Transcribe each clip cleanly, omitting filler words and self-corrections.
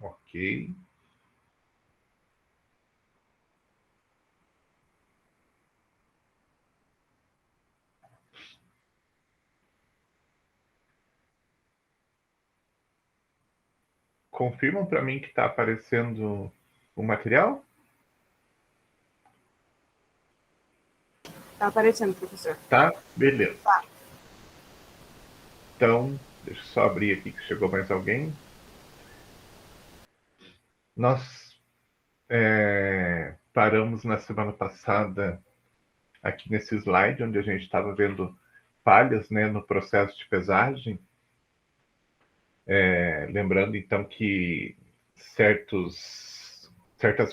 Ok. Confirmam para mim que está aparecendo o material? Tá aparecendo, professor. Tá? Beleza. Tá. Então, deixa eu só abrir aqui que chegou mais alguém. Nós paramos na semana passada aqui nesse slide, onde a gente estava vendo falhas, né, no processo de pesagem. Lembrando, então, que certas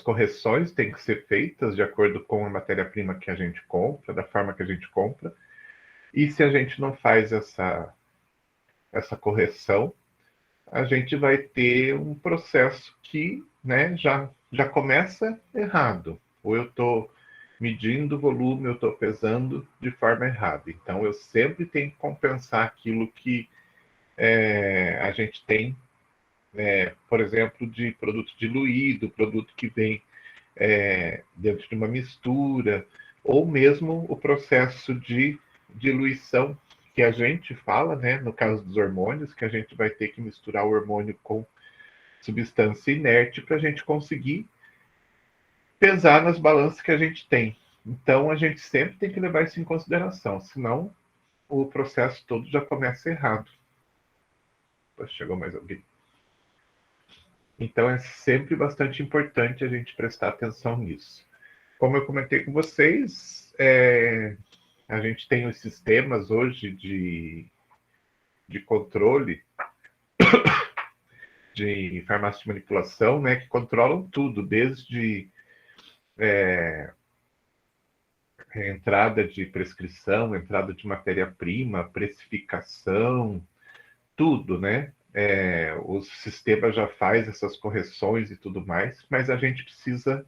correções têm que ser feitas de acordo com a matéria-prima que a gente compra, da forma que a gente compra. E se a gente não faz essa correção, a gente vai ter um processo que, né, já começa errado. Ou eu estou medindo o volume, eu estou pesando de forma errada. Então, eu sempre tenho que compensar aquilo que a gente tem, por exemplo, de produto diluído, produto que vem dentro de uma mistura, ou mesmo o processo de diluição que a gente fala, né, no caso dos hormônios, que a gente vai ter que misturar o hormônio com substância inerte para a gente conseguir pesar nas balanças que a gente tem. Então, a gente sempre tem que levar isso em consideração, senão o processo todo já começa errado. Chegou mais alguém. Então, é sempre bastante importante a gente prestar atenção nisso. Como eu comentei com vocês, a gente tem os sistemas hoje de controle de farmácia de manipulação, né, que controlam tudo, desde entrada de prescrição, entrada de matéria-prima, precificação, tudo, né? O sistema já faz essas correções e tudo mais, mas a gente precisa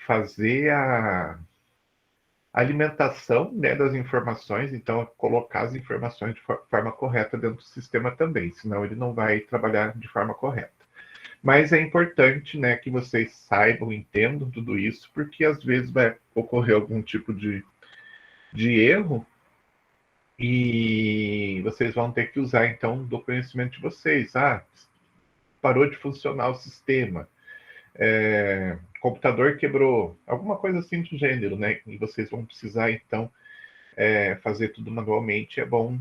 fazer a alimentação, né, das informações, então colocar as informações de forma correta dentro do sistema também, senão ele não vai trabalhar de forma correta. Mas é importante, né, que vocês saibam, entendam tudo isso, porque às vezes vai ocorrer algum tipo de erro e vocês vão ter que usar, então, do conhecimento de vocês. Parou de funcionar o sistema, computador quebrou, alguma coisa assim do gênero, né? E vocês vão precisar, então, fazer tudo manualmente. É bom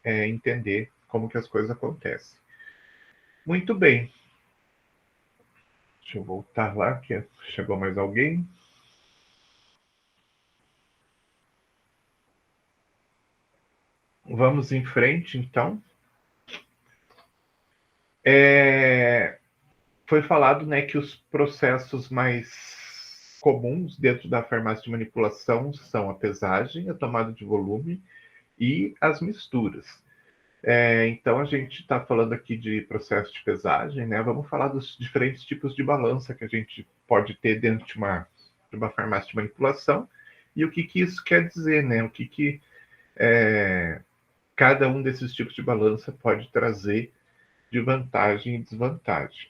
entender como que as coisas acontecem. Muito bem. Deixa eu voltar lá, que chegou mais alguém. Vamos em frente, então. Foi falado, né, que os processos mais comuns dentro da farmácia de manipulação são a pesagem, a tomada de volume e as misturas. Então, a gente está falando aqui de processo de pesagem, né? Vamos falar dos diferentes tipos de balança que a gente pode ter dentro de uma farmácia de manipulação e o que, que isso quer dizer, né? O que cada um desses tipos de balança pode trazer de vantagem e desvantagem.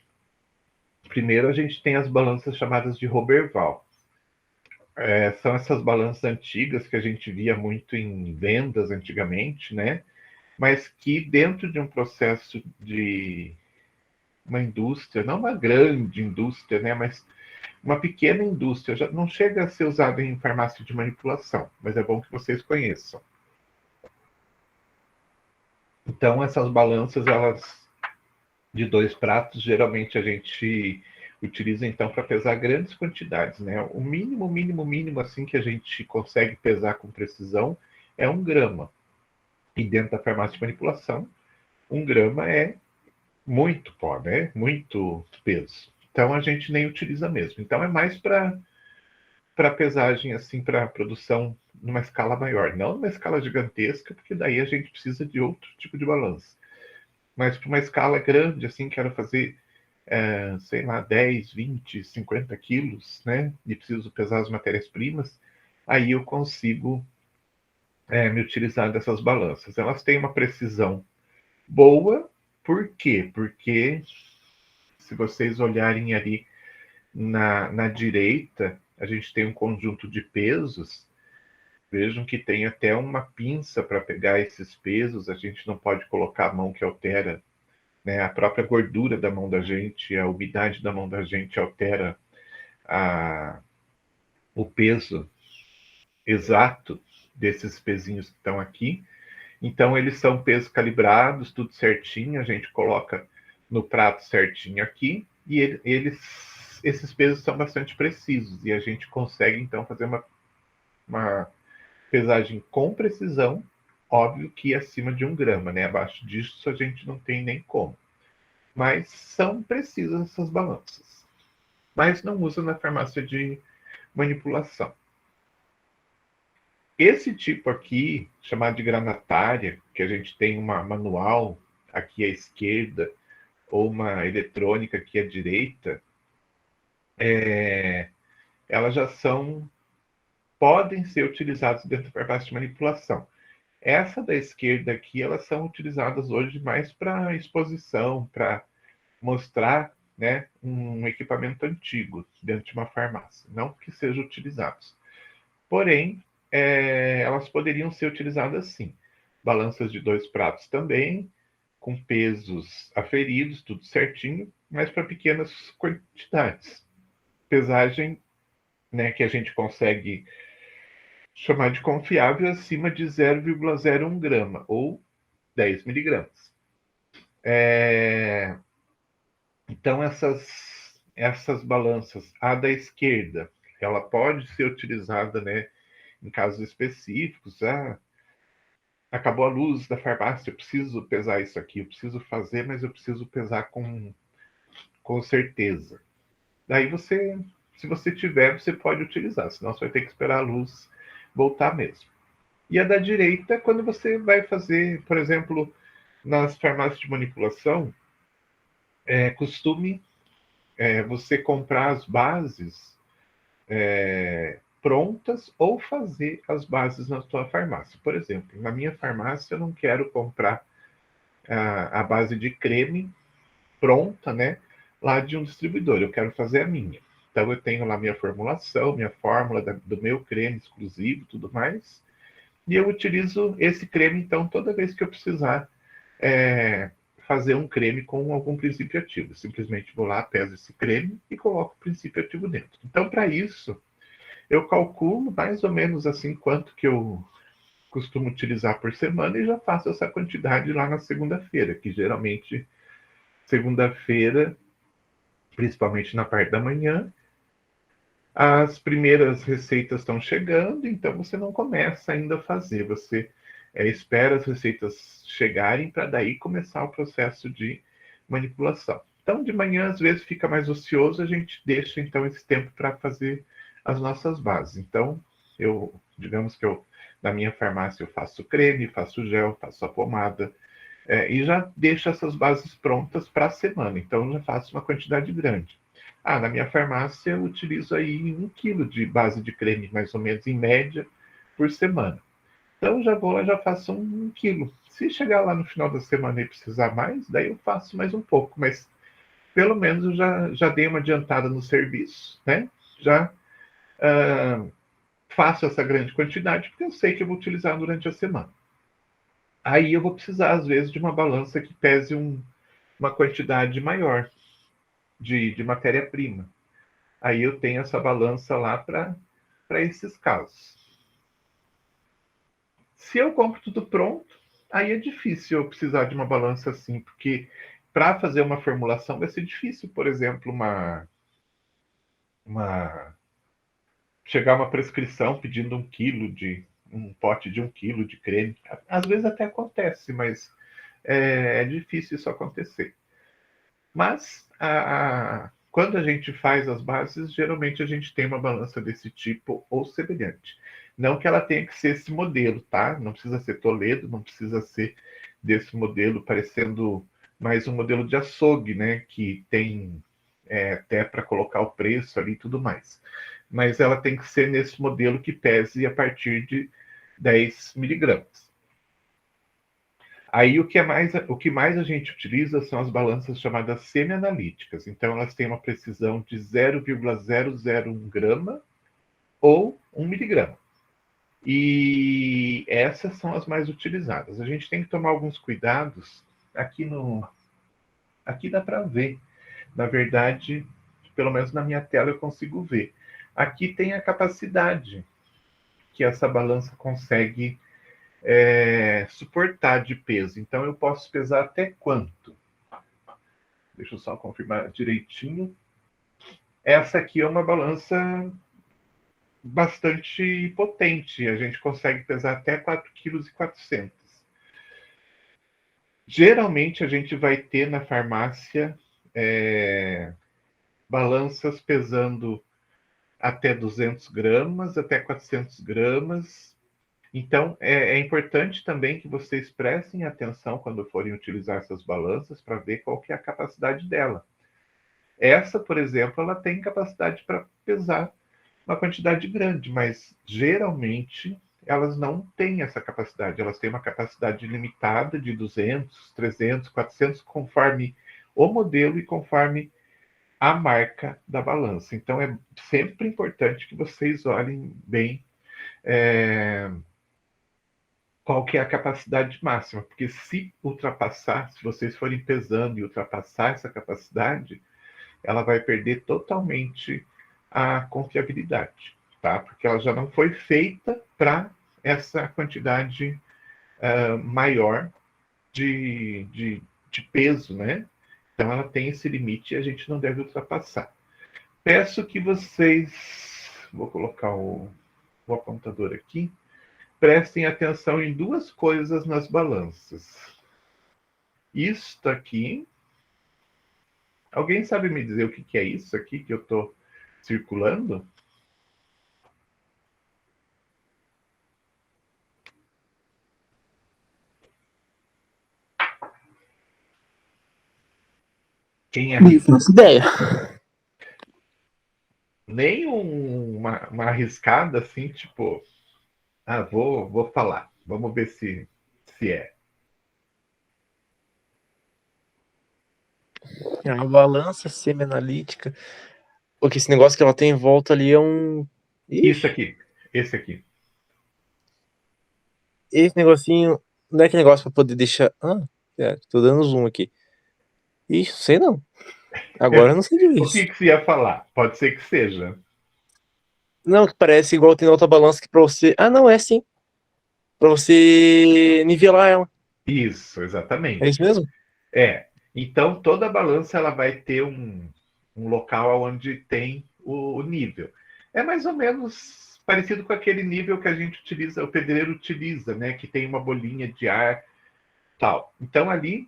Primeiro, a gente tem as balanças chamadas de Roberval. São essas balanças antigas que a gente via muito em vendas antigamente, né? Mas que dentro de um processo de uma indústria, não uma grande indústria, né? Mas uma pequena indústria, já não chega a ser usada em farmácia de manipulação, mas é bom que vocês conheçam. Então, essas balanças, elas de 2 pratos, geralmente a gente utiliza então para pesar grandes quantidades, né? O mínimo assim que a gente consegue pesar com precisão é 1 grama. E dentro da farmácia de manipulação, 1 grama é muito pó, né? Muito peso. Então a gente nem utiliza mesmo. Então é mais para pesagem, assim, para produção numa escala maior, não numa escala gigantesca, porque daí a gente precisa de outro tipo de balança. Mas para uma escala grande, assim, quero fazer sei lá, 10, 20, 50 quilos, né? E preciso pesar as matérias-primas, aí eu consigo me utilizar dessas balanças. Elas têm uma precisão boa, por quê? Porque Se vocês olharem ali na direita, a gente tem um conjunto de pesos. Vejam que tem até uma pinça para pegar esses pesos. A gente não pode colocar a mão, que altera, né? A própria gordura da mão da gente, a umidade da mão da gente altera o peso exato desses pezinhos que estão aqui. Então, eles são pesos calibrados, tudo certinho. A gente coloca no prato certinho aqui. E esses pesos são bastante precisos. E a gente consegue, então, fazer uma pesagem com precisão. Óbvio que acima de 1 grama, né? Abaixo disso a gente não tem nem como. Mas são precisas essas balanças. Mas não usa na farmácia de manipulação. Esse tipo aqui, chamado de granatária, que a gente tem uma manual aqui à esquerda, ou uma eletrônica aqui à direita, elas já podem ser utilizadas dentro da farmácia de manipulação. Essa da esquerda aqui, elas são utilizadas hoje mais para exposição, para mostrar, né, um equipamento antigo dentro de uma farmácia, não que sejam utilizados. Porém, elas poderiam ser utilizadas sim. Balanças de 2 pratos também, com pesos aferidos, tudo certinho, mas para pequenas quantidades. Pesagem, né, que a gente consegue chamar de confiável acima de 0,01 grama ou 10 miligramas. Então, essas balanças, a da esquerda, ela pode ser utilizada, né, em casos específicos. Acabou a luz da farmácia, eu preciso pesar isso aqui, eu preciso fazer, mas eu preciso pesar com certeza. Daí se você tiver, você pode utilizar, senão você vai ter que esperar a luz voltar mesmo. E a da direita, quando você vai fazer, por exemplo, nas farmácias de manipulação, costume você comprar as bases prontas ou fazer as bases na sua farmácia. Por exemplo, na minha farmácia eu não quero comprar a base de creme pronta, né, lá de um distribuidor. Eu quero fazer a minha. Então eu tenho lá minha formulação, minha fórmula do meu creme exclusivo, tudo mais. E eu utilizo esse creme, então, toda vez que eu precisar fazer um creme com algum princípio ativo. Eu simplesmente vou lá, peso esse creme e coloco o princípio ativo dentro. Então, para isso, eu calculo mais ou menos assim quanto que eu costumo utilizar por semana e já faço essa quantidade lá na segunda-feira, que geralmente segunda-feira, principalmente na parte da manhã, as primeiras receitas estão chegando, então você não começa ainda a fazer, você espera as receitas chegarem para daí começar o processo de manipulação. Então, de manhã, às vezes, fica mais ocioso, a gente deixa, então, esse tempo para fazer as nossas bases. Então, digamos que na minha farmácia, eu faço creme, faço gel, faço a pomada, e já deixo essas bases prontas para a semana. Então, já faço uma quantidade grande. Na minha farmácia, eu utilizo aí 1 quilo de base de creme, mais ou menos, em média, por semana. Então, já faço 1 quilo. Se chegar lá no final da semana e precisar mais, daí eu faço mais um pouco, mas pelo menos eu já dei uma adiantada no serviço, né? Já faço essa grande quantidade, porque eu sei que eu vou utilizar durante a semana. Aí eu vou precisar, às vezes, de uma balança que pese uma quantidade maior de matéria-prima. Aí eu tenho essa balança lá para esses casos. Se eu compro tudo pronto, aí é difícil eu precisar de uma balança assim, porque para fazer uma formulação vai ser difícil, por exemplo, chegar uma prescrição pedindo um pote de 1 quilo de creme. Às vezes até acontece, mas é difícil isso acontecer. Mas quando a gente faz as bases, geralmente a gente tem uma balança desse tipo ou semelhante. Não que ela tenha que ser esse modelo, tá? Não precisa ser Toledo, não precisa ser desse modelo, parecendo mais um modelo de açougue, né? Que tem até para colocar o preço ali e tudo mais. Mas ela tem que ser nesse modelo que pese a partir de 10 miligramas. Aí o que mais a gente utiliza são as balanças chamadas semi-analíticas. Então elas têm uma precisão de 0,001 grama ou 1 miligrama. E essas são as mais utilizadas. A gente tem que tomar alguns cuidados. Aqui dá para ver. Na verdade, pelo menos na minha tela eu consigo ver. Aqui tem a capacidade que essa balança consegue suportar de peso. Então eu posso pesar até quanto? Deixa eu só confirmar direitinho. Essa aqui é uma balança bastante potente. A gente consegue pesar até 4,4 kg. Geralmente a gente vai ter na farmácia balanças pesando até 200 gramas, até 400 gramas. Então, é importante também que vocês prestem atenção quando forem utilizar essas balanças para ver qual que é a capacidade dela. Essa, por exemplo, ela tem capacidade para pesar uma quantidade grande, mas geralmente elas não têm essa capacidade. Elas têm uma capacidade limitada de 200, 300, 400, conforme o modelo e conforme a marca da balança. Então, é sempre importante que vocês olhem bem qual que é a capacidade máxima, porque se vocês forem pesando e ultrapassar essa capacidade, ela vai perder totalmente a confiabilidade, tá? Porque ela já não foi feita para essa quantidade maior de peso, né? Então ela tem esse limite e a gente não deve ultrapassar. Peço que vocês, vou colocar o apontador aqui, prestem atenção em duas coisas nas balanças. Isto aqui, alguém sabe me dizer o que é isso aqui que eu estou circulando? Quem Não arrisca? faço ideia. Nem uma arriscada assim, tipo, vou falar, vamos ver se é. É uma balança semi-analítica. Porque esse negócio que ela tem em volta ali é um. Isso Ixi, aqui, esse aqui. esse negocinho. Não é que negócio pra poder deixar. Tô dando zoom aqui. Ixi, sei não. Agora eu não sei de O isso. que você ia falar? Pode ser que seja. Não, que parece igual tem na outra balança que pra você. Ah, não, é sim. Pra você nivelar ela. Isso, É isso exatamente. mesmo? Então, toda balança ela vai ter um local onde tem o nível. É mais ou menos parecido com aquele nível que a gente utiliza, o pedreiro utiliza, né? Que tem uma bolinha de ar, tal. Então, ali,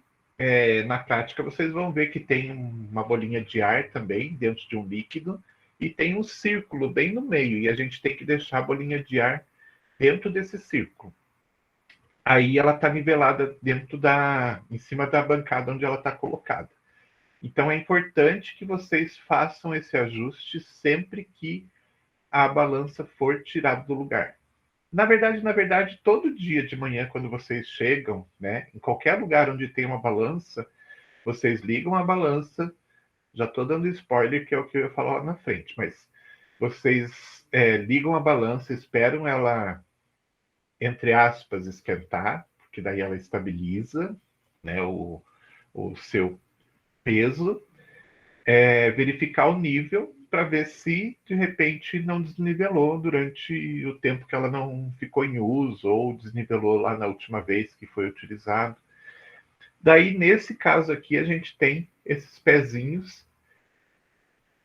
na prática, vocês vão ver que tem uma bolinha de ar também dentro de um líquido e tem um círculo bem no meio. E a gente tem que deixar a bolinha de ar dentro desse círculo. Aí ela está nivelada em cima da bancada onde ela está colocada. Então é importante que vocês façam esse ajuste sempre que a balança for tirada do lugar. Na verdade, todo dia de manhã, quando vocês chegam, né, em qualquer lugar onde tem uma balança, vocês ligam a balança. Já estou dando spoiler, que é o que eu ia falar lá na frente, mas vocês ligam a balança, esperam ela, entre aspas, esquentar, porque daí ela estabiliza, né, o seu peso, verificar o nível para ver se de repente não desnivelou durante o tempo que ela não ficou em uso ou desnivelou lá na última vez que foi utilizado. Daí, nesse caso aqui, a gente tem esses pezinhos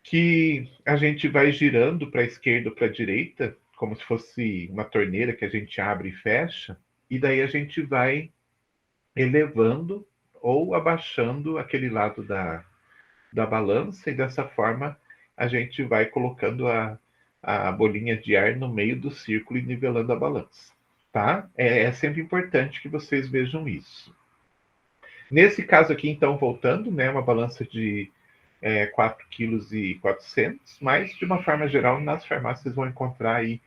que a gente vai girando para a esquerda ou para a direita, como se fosse uma torneira que a gente abre e fecha, e daí a gente vai elevando ou abaixando aquele lado da balança, e dessa forma a gente vai colocando a bolinha de ar no meio do círculo e nivelando a balança. Tá? É sempre importante que vocês vejam isso. Nesse caso aqui, então, voltando, né, uma balança de 4,4 kg, mas de uma forma geral, nas farmácias vão encontrar aí,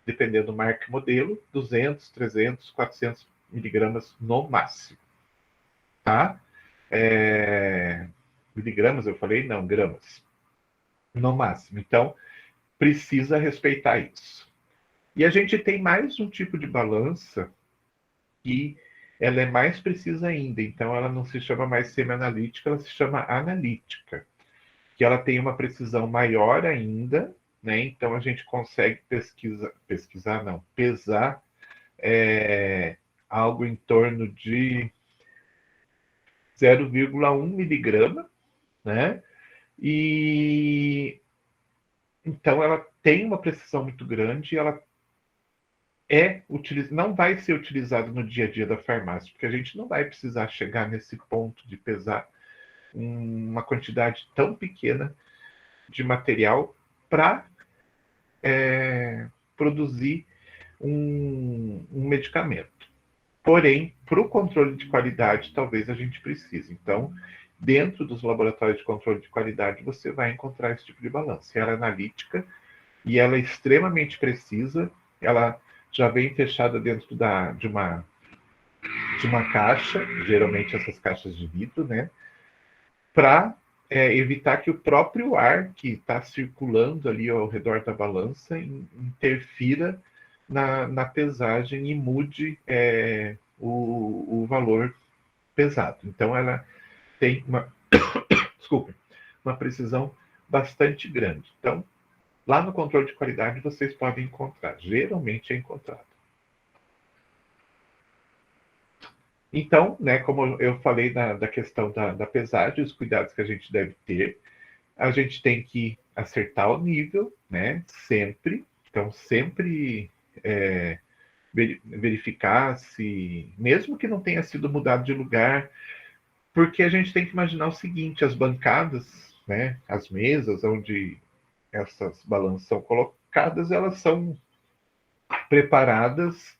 dependendo do marca e modelo, 200, 300, 400 miligramas no máximo. tá? Miligramas, eu falei? Não, gramas, no máximo. Então, precisa respeitar isso. E a gente tem mais um tipo de balança que ela é mais precisa ainda. Então, ela não se chama mais semi-analítica, ela se chama analítica, que ela tem uma precisão maior ainda, né? Então, a gente consegue pesar algo em torno de 0,1 miligrama, né? E então ela tem uma precisão muito grande, ela não vai ser utilizada no dia a dia da farmácia, porque a gente não vai precisar chegar nesse ponto de pesar uma quantidade tão pequena de material para produzir um medicamento. Porém, para o controle de qualidade, talvez a gente precise. Então, dentro dos laboratórios de controle de qualidade, você vai encontrar esse tipo de balança. Ela é analítica e ela é extremamente precisa. Ela já vem fechada dentro de uma caixa, geralmente essas caixas de vidro, né? Para evitar que o próprio ar que está circulando ali ao redor da balança interfira na pesagem e mude o valor pesado. Então, ela tem desculpe, uma precisão bastante grande. Então, lá no controle de qualidade, vocês podem encontrar. Geralmente é encontrado. Então, né, como eu falei da questão da pesagem, os cuidados que a gente deve ter, a gente tem que acertar o nível, né, sempre. Então, sempre verificar se, mesmo que não tenha sido mudado de lugar, porque a gente tem que imaginar o seguinte: as bancadas, né, as mesas onde essas balanças são colocadas, elas são preparadas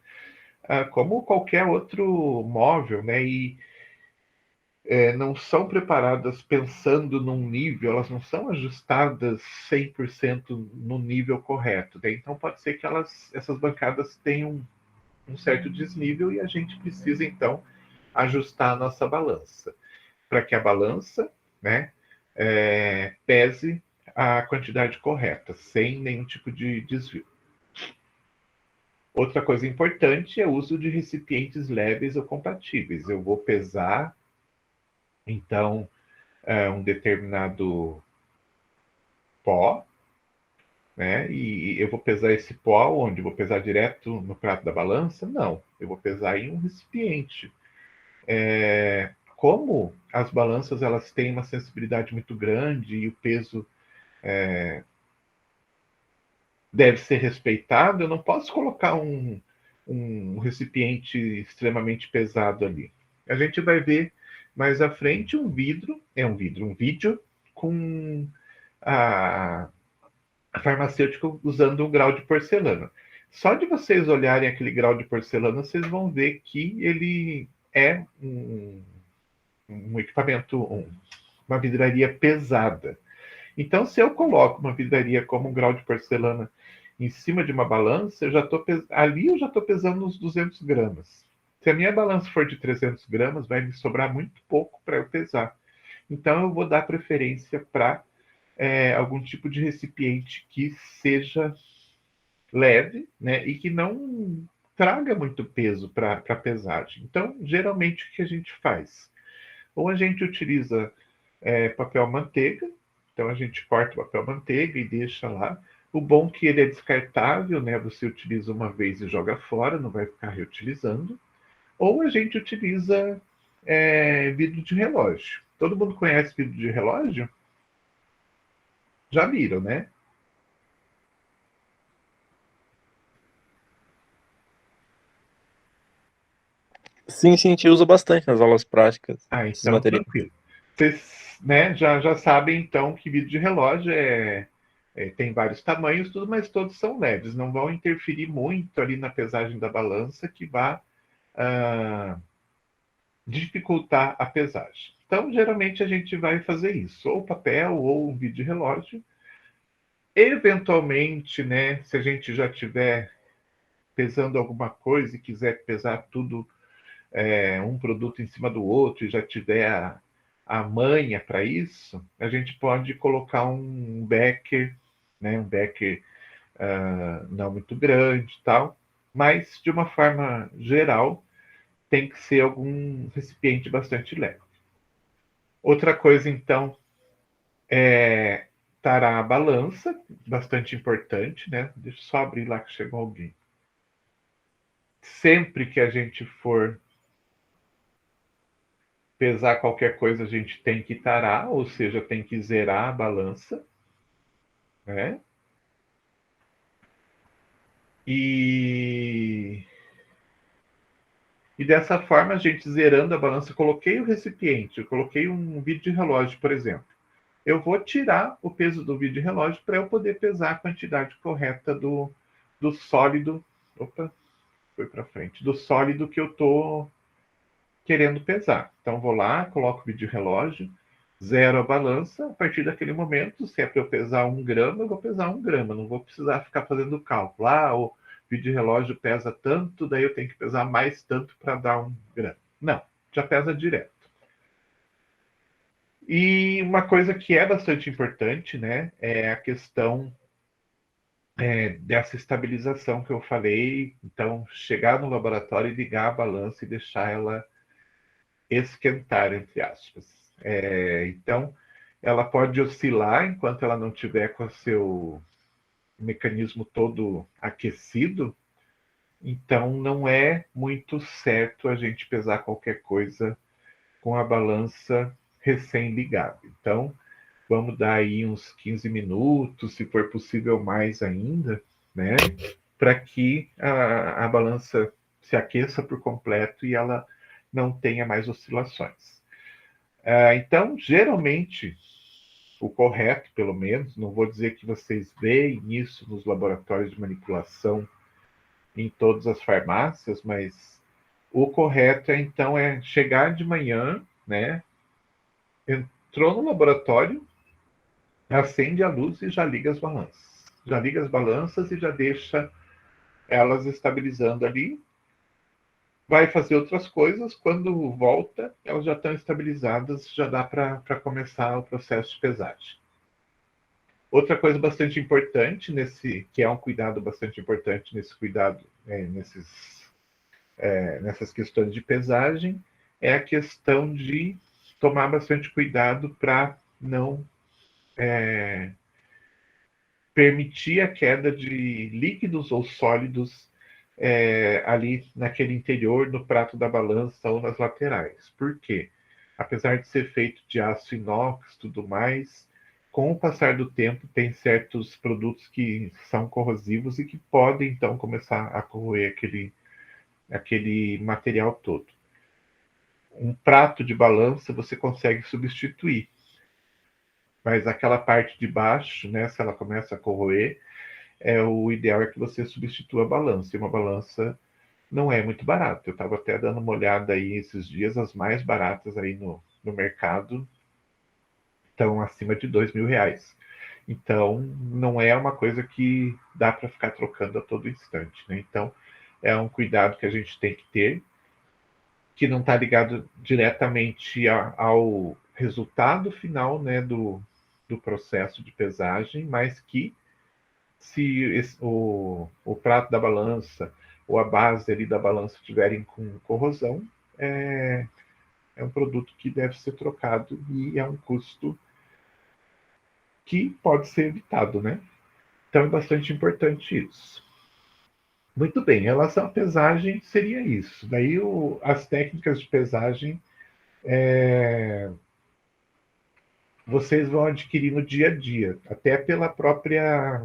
como qualquer outro móvel, né? E não são preparadas pensando num nível, elas não são ajustadas 100% no nível correto, né? Então pode ser que essas bancadas tenham um certo desnível e a gente precisa então ajustar a nossa balança para que a balança, né, pese a quantidade correta, sem nenhum tipo de desvio. Outra coisa importante é o uso de recipientes leves ou compatíveis. Eu vou pesar, então, um determinado pó, né? E eu vou pesar esse pó onde? Vou pesar direto no prato da balança? Não, eu vou pesar em um recipiente. Como as balanças elas têm uma sensibilidade muito grande e o peso deve ser respeitado, eu não posso colocar um recipiente extremamente pesado ali. A gente vai ver mais à frente um vídeo com a, a farmacêutica usando um grau de porcelana. Só de vocês olharem aquele grau de porcelana, vocês vão ver que ele é um equipamento, uma vidraria pesada. Então, se eu coloco uma vidraria como um grau de porcelana em cima de uma balança, ali eu já estou pesando uns 200 gramas. Se a minha balança for de 300 gramas, vai me sobrar muito pouco para eu pesar. Então, eu vou dar preferência para algum tipo de recipiente que seja leve, né, e que não traga muito peso para a pesagem. Então, geralmente, o que a gente faz? Ou a gente utiliza papel manteiga, então a gente corta o papel manteiga e deixa lá. O bom é que ele é descartável, né? Você utiliza uma vez e joga fora, não vai ficar reutilizando. Ou a gente utiliza vidro de relógio. Todo mundo conhece vidro de relógio? Já viram, né? Sim, sim, a gente usa bastante nas aulas práticas Ah, esses então materiais. tranquilo. Vocês, né, já sabem então que vidro de relógio tem vários tamanhos, tudo, mas todos são leves, não vão interferir muito ali na pesagem da balança que vá dificultar a pesagem. Então, geralmente a gente vai fazer isso, ou papel ou um vídeo relógio. Eventualmente, né, se a gente já tiver pesando alguma coisa e quiser pesar tudo um produto em cima do outro e já tiver a manha para isso, a gente pode colocar um becker, né, um becker não muito grande e tal, mas de uma forma geral tem que ser algum recipiente bastante leve. Outra coisa, então, é tarar a balança, bastante importante, né? Deixa eu só abrir lá que chegou alguém. Sempre que a gente for pesar qualquer coisa, a gente tem que tarar, ou seja, tem que zerar a balança, né? E dessa forma, a gente zerando a balança, eu coloquei o recipiente, eu coloquei um vídeo relógio, por exemplo. Eu vou tirar o peso do vídeo relógio para eu poder pesar a quantidade correta do sólido. Opa, foi para frente. Do sólido que eu estou querendo pesar. Então, vou lá, coloco o vídeo relógio, zero a balança. A partir daquele momento, se é para eu pesar 1 grama, eu vou pesar 1 grama. Não vou precisar ficar fazendo cálculo. O vídeo relógio pesa tanto, daí eu tenho que pesar mais tanto para dar 1 grama. Não, já pesa direto. E uma coisa que é bastante importante, né, é a questão dessa estabilização que eu falei. Então, chegar no laboratório e ligar a balança e deixar ela esquentar, entre aspas. Então, ela pode oscilar enquanto ela não tiver com o seu mecanismo todo aquecido. Então, não é muito certo a gente pesar qualquer coisa com a balança recém-ligada. Então, vamos dar aí uns 15 minutos, se for possível mais ainda, né? Para que a balança se aqueça por completo e ela não tenha mais oscilações. Então, geralmente, o correto, pelo menos, não vou dizer que vocês veem isso nos laboratórios de manipulação em todas as farmácias, mas o correto então é chegar de manhã, né? Entrou no laboratório, acende a luz e já liga as balanças. Já liga as balanças e já deixa elas estabilizando ali. Vai fazer outras coisas, quando volta, elas já estão estabilizadas, já dá para começar o processo de pesagem. Outra coisa bastante importante, que é um cuidado bastante importante nesse cuidado, nessas questões de pesagem, é a questão de tomar bastante cuidado para não permitir a queda de líquidos ou sólidos ali naquele interior, no prato da balança ou nas laterais. Por quê? Apesar de ser feito de aço inox e tudo mais, com o passar do tempo, tem certos produtos que são corrosivos e que podem, então, começar a corroer aquele material todo. Um prato de balança você consegue substituir, mas aquela parte de baixo, né, se ela começa a corroer, o ideal é que você substitua a balança. E uma balança não é muito barata. Eu estava até dando uma olhada aí esses dias, as mais baratas aí no mercado estão acima de R$ 2.000. Então, não é uma coisa que dá para ficar trocando a todo instante, né? Então, é um cuidado que a gente tem que ter, que não está ligado diretamente ao resultado final, né, do processo de pesagem, mas que se o prato da balança ou a base ali da balança estiverem com corrosão, é um produto que deve ser trocado e é um custo que pode ser evitado, né? Então é bastante importante isso. Muito bem, em relação à pesagem, seria isso. Daí as técnicas de pesagem vocês vão adquirir no dia a dia, até pela própria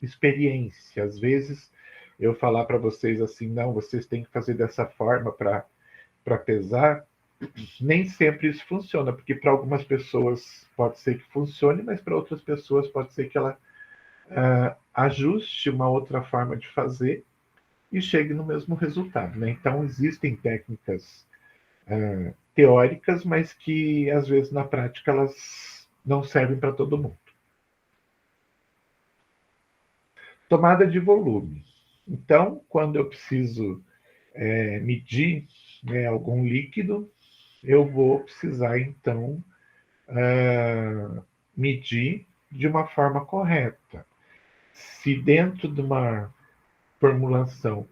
experiência. Às vezes eu falar para vocês assim, não, vocês têm que fazer dessa forma para pesar, nem sempre isso funciona, porque para algumas pessoas pode ser que funcione, mas para outras pessoas pode ser que ela ajuste uma outra forma de fazer e chegue no mesmo resultado, né? Então existem técnicas teóricas, mas que às vezes na prática elas não servem para todo mundo. Tomada de volume. Então, quando eu preciso medir algum líquido, eu vou precisar, então, medir de uma forma correta. Se dentro de uma formulação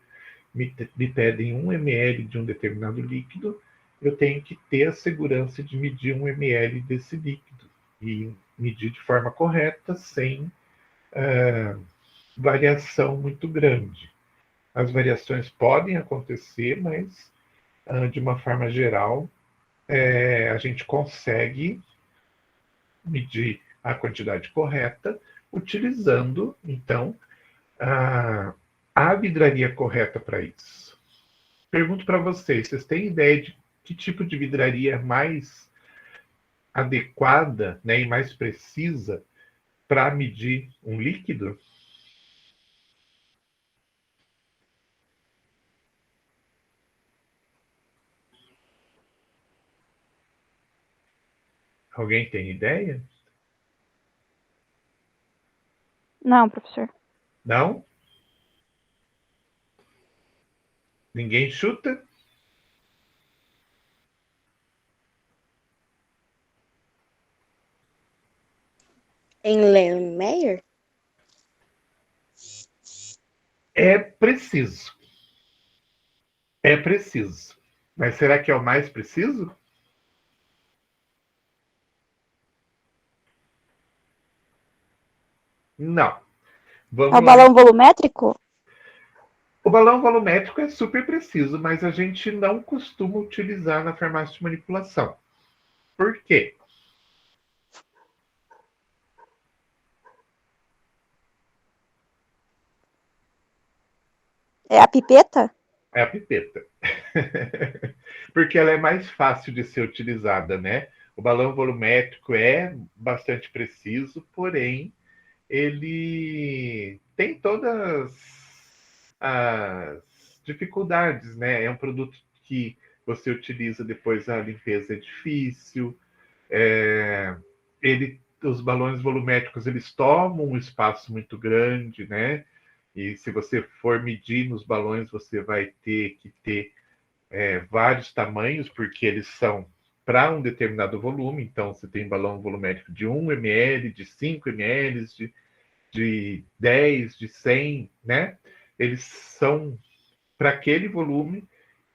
me pedem 1 ml de um determinado líquido, eu tenho que ter a segurança de medir 1 ml desse líquido e medir de forma correta, sem variação muito grande. As variações podem acontecer, mas de uma forma geral, a gente consegue medir a quantidade correta utilizando, então, a vidraria correta para isso. Pergunto para vocês têm ideia de que tipo de vidraria é mais adequada, né, e mais precisa para medir um líquido? Alguém tem ideia? Não, professor. Não? Ninguém chuta? Erlenmeyer? É preciso. É preciso. Mas será que é o mais preciso? Não. É Vamos o lá. balão volumétrico? O balão volumétrico é super preciso, mas a gente não costuma utilizar na farmácia de manipulação. Por quê? É a pipeta? É a pipeta. Porque ela é mais fácil de ser utilizada, né? O balão volumétrico é bastante preciso, porém, ele tem todas as dificuldades, né? É um produto que você utiliza depois, a limpeza é difícil, os balões volumétricos, eles tomam um espaço muito grande, né? E se você for medir nos balões, você vai ter que ter vários tamanhos, porque eles são para um determinado volume. Então, você tem balão volumétrico de 1 ml, de 5 ml, de 10, de 100, né? Eles são para aquele volume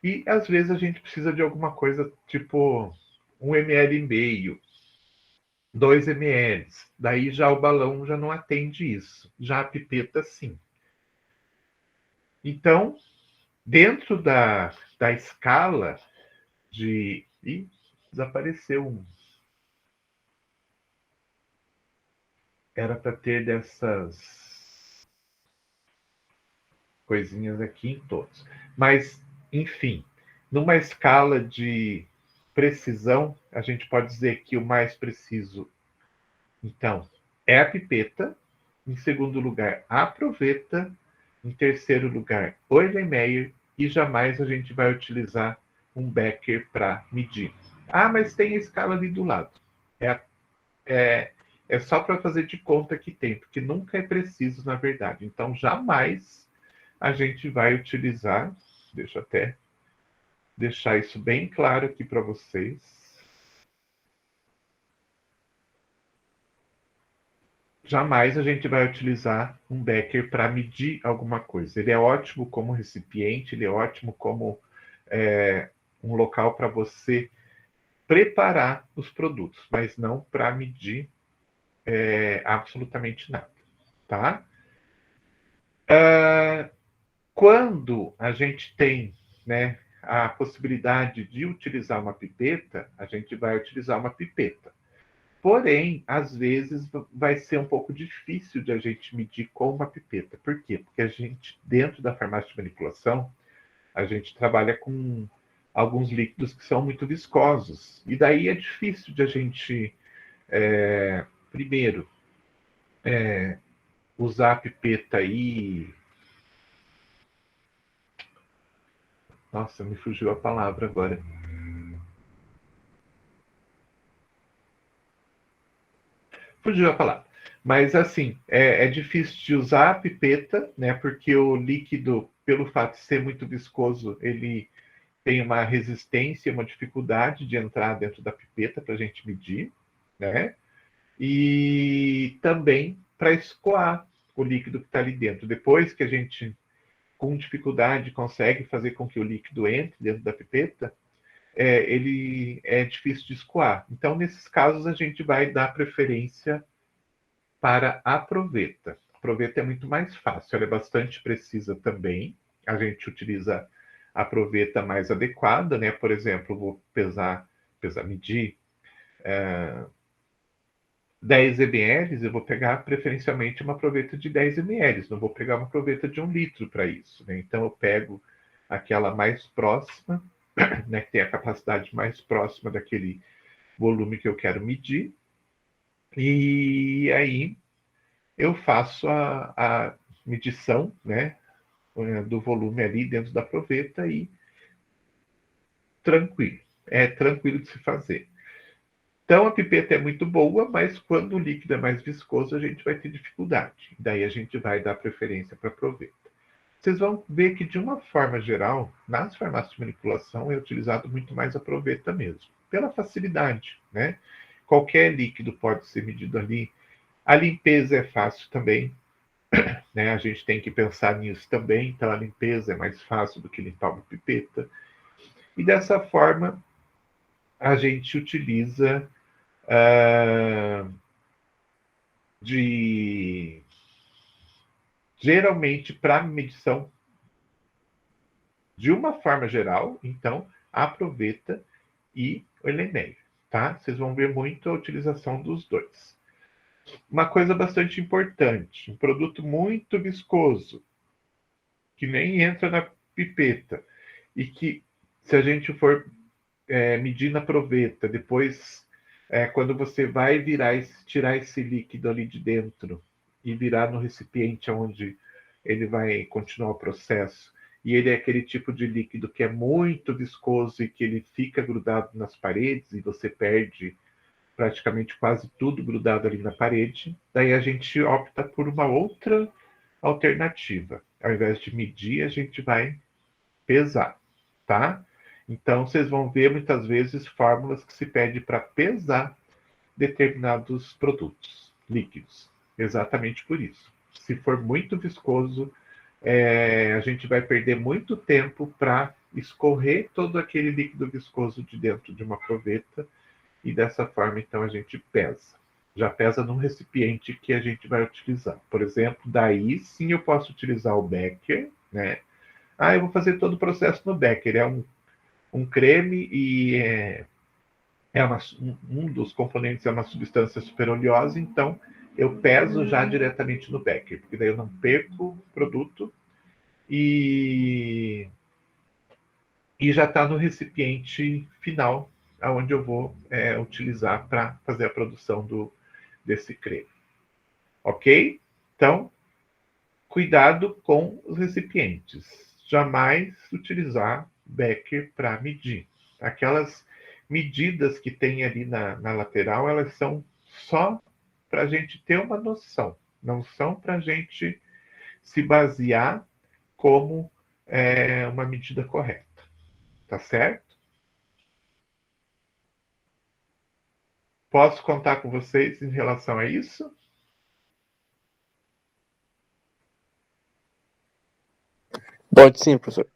e, às vezes, a gente precisa de alguma coisa tipo 1 ml e meio, 2 ml. Daí já o balão já não atende isso. Já a pipeta, sim. Então, dentro da escala de... Ih, desapareceu um. Era para ter dessas coisinhas aqui em todos. Mas, enfim, numa escala de precisão, a gente pode dizer que o mais preciso, então, é a pipeta. Em segundo lugar, a proveta. Em terceiro lugar, o Erlenmeyer. E jamais a gente vai utilizar um Becker para medir. Ah, mas tem a escala ali do lado. É só para fazer de conta que tem, porque nunca é preciso, na verdade. Então, jamais a gente vai utilizar. Deixa eu até deixar isso bem claro aqui para vocês. Jamais a gente vai utilizar um Becker para medir alguma coisa. Ele é ótimo como recipiente, ele é ótimo como um local para você preparar os produtos, mas não para medir absolutamente nada, tá? Quando a gente tem, né, a possibilidade de utilizar uma pipeta, a gente vai utilizar uma pipeta. Porém, às vezes vai ser um pouco difícil de a gente medir com uma pipeta. Por quê? Porque a gente, dentro da farmácia de manipulação, a gente trabalha com alguns líquidos que são muito viscosos. E daí é difícil de a gente, primeiro, usar a pipeta aí. Nossa, me fugiu a palavra agora. Fugiu a palavra. Mas, assim, é difícil de usar a pipeta, né? Porque o líquido, pelo fato de ser muito viscoso, ele tem uma resistência, uma dificuldade de entrar dentro da pipeta para a gente medir, né? E também para escoar o líquido que está ali dentro. Depois que a gente, com dificuldade, consegue fazer com que o líquido entre dentro da pipeta, ele é difícil de escoar. Então, nesses casos, a gente vai dar preferência para a proveta. A proveta é muito mais fácil, ela é bastante precisa também. A gente utiliza a proveta mais adequada, né? Por exemplo, vou medir 10 ml, eu vou pegar preferencialmente uma proveta de 10 ml, não vou pegar uma proveta de 1 litro para isso, né? Então eu pego aquela mais próxima, né, que tem a capacidade mais próxima daquele volume que eu quero medir, e aí eu faço a medição, né, do volume ali dentro da proveta e tranquilo, é tranquilo de se fazer. Então a pipeta é muito boa, mas quando o líquido é mais viscoso, a gente vai ter dificuldade. Daí a gente vai dar preferência para a proveta. Vocês vão ver que, de uma forma geral, nas farmácias de manipulação é utilizado muito mais a proveta mesmo, pela facilidade, né? Qualquer líquido pode ser medido ali. A limpeza é fácil também, né? A gente tem que pensar nisso também. Então a limpeza é mais fácil do que limpar uma pipeta. E dessa forma a gente utiliza de geralmente para medição de uma forma geral, então aproveita e o Elenéio, tá? Vocês vão ver muito a utilização dos dois. Uma coisa bastante importante, um produto muito viscoso, que nem entra na pipeta, e que, se a gente for medir na proveta, depois, quando você vai tirar esse líquido ali de dentro e virar no recipiente onde ele vai continuar o processo, e ele é aquele tipo de líquido que é muito viscoso e que ele fica grudado nas paredes e você perde praticamente quase tudo grudado ali na parede, daí a gente opta por uma outra alternativa. Ao invés de medir, a gente vai pesar, tá? Então, vocês vão ver muitas vezes fórmulas que se pede para pesar determinados produtos líquidos. Exatamente por isso. Se for muito viscoso, a gente vai perder muito tempo para escorrer todo aquele líquido viscoso de dentro de uma proveta e dessa forma, então, a gente pesa. Já pesa num recipiente que a gente vai utilizar. Por exemplo, daí sim eu posso utilizar o Becker, né? Eu vou fazer todo o processo no Becker. É um creme e um dos componentes é uma substância superoleosa, então eu peso já diretamente no Becker, porque daí eu não perco o produto e já está no recipiente final, onde eu vou utilizar para fazer a produção desse creme. Ok? Então, cuidado com os recipientes. Jamais utilizar Becker para medir. Aquelas medidas que tem ali na lateral, elas são só para a gente ter uma noção, não são para a gente se basear como uma medida correta. Tá certo? Posso contar com vocês em relação a isso? Pode sim, professor.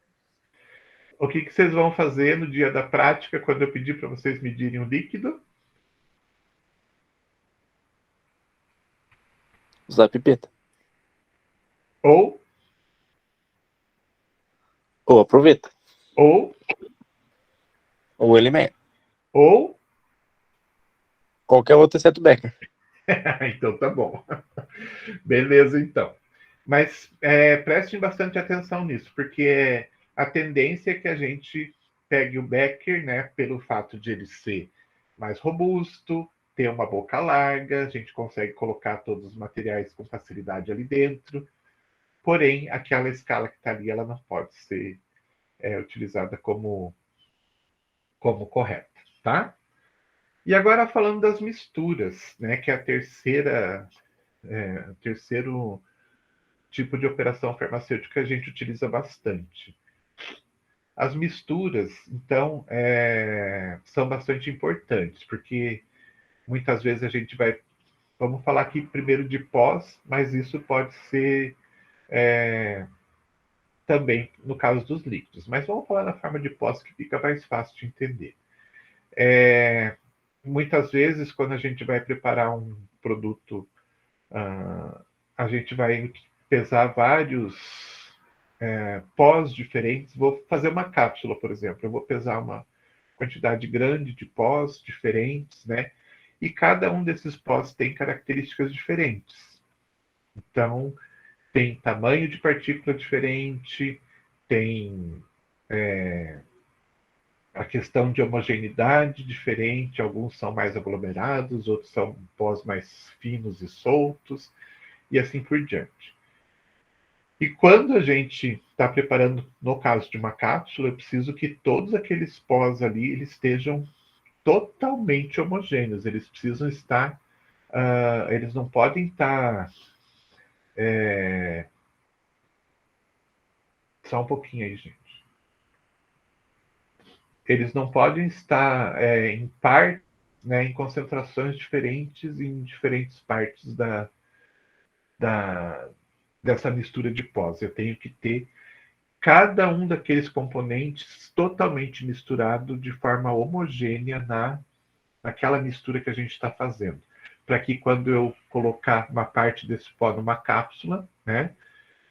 O que vocês vão fazer no dia da prática quando eu pedir para vocês medirem o líquido? Usar a pipeta. Ou Aproveita. ou Ou ele mesmo. ou Qualquer outro exceto Becker. então tá bom. Beleza, então. Mas prestem bastante atenção nisso, porque a tendência é que a gente pegue o Becker, né, pelo fato de ele ser mais robusto, ter uma boca larga, a gente consegue colocar todos os materiais com facilidade ali dentro. Porém, aquela escala que está ali, ela não pode ser utilizada como correta, tá? E agora falando das misturas, né, que é a terceiro tipo de operação farmacêutica que a gente utiliza bastante. As misturas, então, são bastante importantes, porque muitas vezes a gente vai. Vamos falar aqui primeiro de pós, mas isso pode ser também no caso dos líquidos. Mas vamos falar na forma de pós, que fica mais fácil de entender. Muitas vezes, quando a gente vai preparar um produto, a gente vai pesar vários pós diferentes. Vou fazer uma cápsula, por exemplo. Eu vou pesar uma quantidade grande de pós diferentes, né? E cada um desses pós tem características diferentes. Então, tem tamanho de partícula diferente, tem a questão de homogeneidade diferente, alguns são mais aglomerados, outros são pós mais finos e soltos, e assim por diante. E quando a gente está preparando, no caso de uma cápsula, eu preciso que todos aqueles pós ali eles estejam totalmente homogêneos, eles precisam estar, eles não podem estar, só um pouquinho aí, gente. Eles não podem estar em par, né, em concentrações diferentes em diferentes partes dessa mistura de pós. Eu tenho que ter cada um daqueles componentes totalmente misturado de forma homogênea naquela mistura que a gente está fazendo. Para que quando eu colocar uma parte desse pó numa cápsula, né,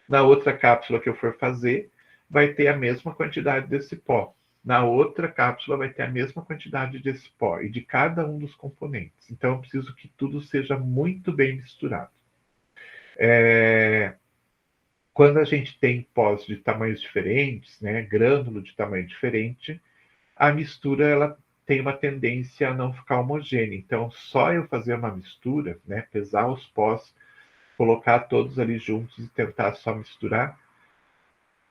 na outra cápsula que eu for fazer, vai ter a mesma quantidade desse pó. Na outra cápsula vai ter a mesma quantidade desse pó e de cada um dos componentes. Então eu preciso que tudo seja muito bem misturado. Quando a gente tem pós de tamanhos diferentes, né, grânulo de tamanho diferente, a mistura ela tem uma tendência a não ficar homogênea. Então, só eu fazer uma mistura, né, pesar os pós, colocar todos ali juntos e tentar só misturar,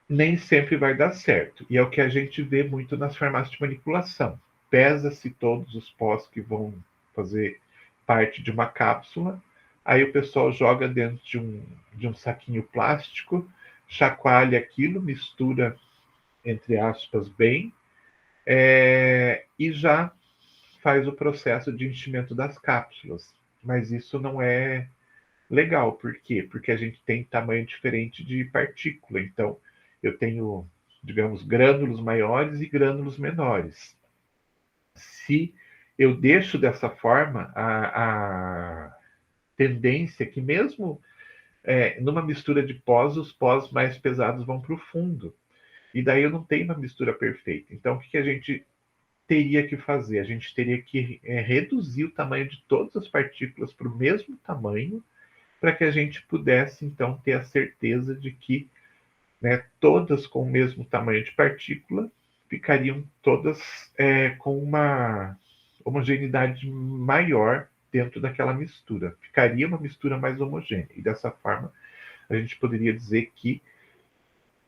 nem sempre vai dar certo. E é o que a gente vê muito nas farmácias de manipulação. Pesa-se todos os pós que vão fazer parte de uma cápsula, aí o pessoal joga dentro de um saquinho plástico, chacoalha aquilo, mistura, entre aspas, bem, e já faz o processo de enchimento das cápsulas. Mas isso não é legal. Por quê? Porque a gente tem tamanho diferente de partícula. Então, eu tenho, digamos, grânulos maiores e grânulos menores. Se eu deixo dessa forma, a tendência é que mesmo numa mistura de pós, os pós mais pesados vão para o fundo. E daí eu não tenho uma mistura perfeita. Então, o que a gente teria que fazer? A gente teria que reduzir o tamanho de todas as partículas para o mesmo tamanho, para que a gente pudesse, então, ter a certeza de que, né, todas com o mesmo tamanho de partícula ficariam todas com uma homogeneidade maior dentro daquela mistura. Ficaria uma mistura mais homogênea. E dessa forma, a gente poderia dizer que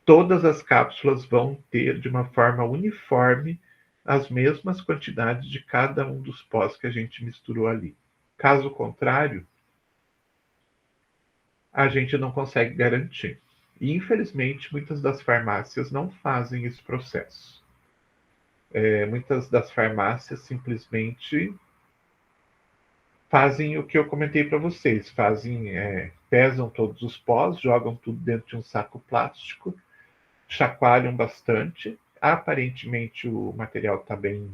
todas as cápsulas vão ter, de uma forma uniforme, as mesmas quantidades de cada um dos pós que a gente misturou ali. Caso contrário, a gente não consegue garantir. E, infelizmente, muitas das farmácias não fazem esse processo. Muitas das farmácias simplesmente fazem o que eu comentei para vocês. Pesam todos os pós, jogam tudo dentro de um saco plástico, chacoalham bastante. Aparentemente, o material está bem